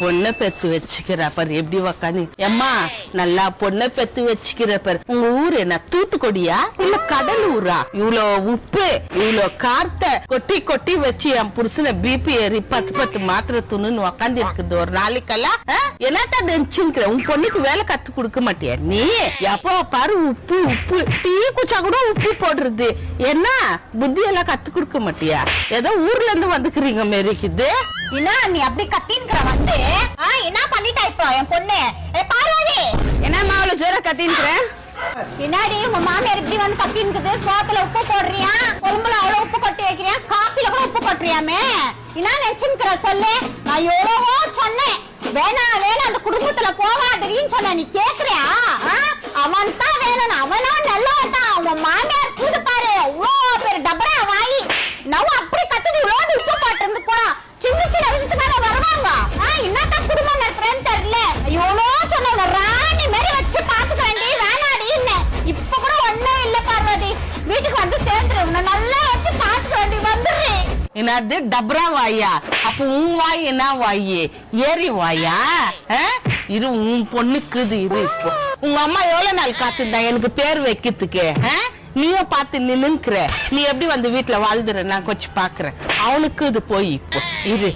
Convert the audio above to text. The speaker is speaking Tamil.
பொண்ணை பெத்து வச்சுக்கிற பாரு எப்படி உக்காந்து. எம்மா நல்லா பொண்ணை பெத்து வச்சுக்கிற பாரு. உங்க ஊரு என்ன தூத்துக்குடியா இல்ல கடலூரா? இவ்வளோ உப்பு இவ்வளோ கார்த்த கொட்டி கொட்டி வச்சு என் புருஷனை பிபி ஏறி 10 மாத்திரை துணுன்னு உக்காந்து இருக்குது ஒரு நாளைக்கெல்லாம். என்னத்தான் நினைச்சுக்கிற? உன் பொண்ணுக்கு வேலை கத்து கொடுக்க மாட்டியா நீ? எப்போ பாரு உப்பு உப்பு, டீ குச்சா கூட உப்பு போடுறது. என்ன புத்தி எல்லாம் கத்து கொடுக்க மாட்டியா? ஏதோ ஊர்ல இருந்து வந்துக்கிறீங்க மேரிக்குது. என்ன நீ அப்படி கத்தின்கிற வந்து என்ன பண்ணிட்டா இப்போ என் பொண்ணு? பார்வதி என்னம்மா அவ்வளவு ஜோரா கத்தின்கிற? என்னடி உங்க மாமியார் இப்படி வந்து கத்தின்குது? சோத்துல உப்பு போடுறியா, குழம்புல அவ்வளவு உப்பு கொட்டி வைக்கிறியா, காப்பில கூட உப்பு கொட்டுறியாமே? என்ன நினைச்சுக்கிற சொல்லு? நான் எவ்வளவோ சொன்னேன் வேணா வேணா அந்த குடும்பத்துல போகாதீன்னு சொன்ன, நீ கேக்குறியா? அவன் தான் வேணும், அவனா நல்லவன் தான். உன் மாமியார் கூது பாரு, அவ்வளோ பேர் டபரா வாயி நான் அப்படி கத்துது. இவ்வளோ உப்பு போட்டு இருந்து கூட சின்ன சின்ன விஷயத்துக்காக வருவாங்க. என்னத்தான் குடும்பம் நடத்துறேன்னு தெரியல. எவ்வளோ சொன்ன ராணி மாதிரி வச்சு பாத்துக்கிறேன்டி, வேணாடி இல்ல. இப்ப கூட ஒண்ணும் இல்ல பார்வதி, வீட்டுக்கு வந்து சேர்ந்துரு, உன்னை நல்லா வச்சு பாத்துக்கிறேன்டி, வந்துடுறேன். என்னது டப்ரா வாயா? அப்ப உன் வாய் என்ன வாயி? ஏறி வாயா? இரு உன் பொண்ணுக்கு இரு. இப்போ உங்க அம்மா எவ்வளவு நாள் காத்துந்தா எனக்கு பேர் வைக்கிறதுக்கு? நீயும் பார்த்து நின்னுக்கிற. நீ எப்படி வந்து வீட்டுல வாழ்ந்துற நான் கொஞ்சம் பாக்குறேன். அவனுக்கு இது போய் இப்போ இரு.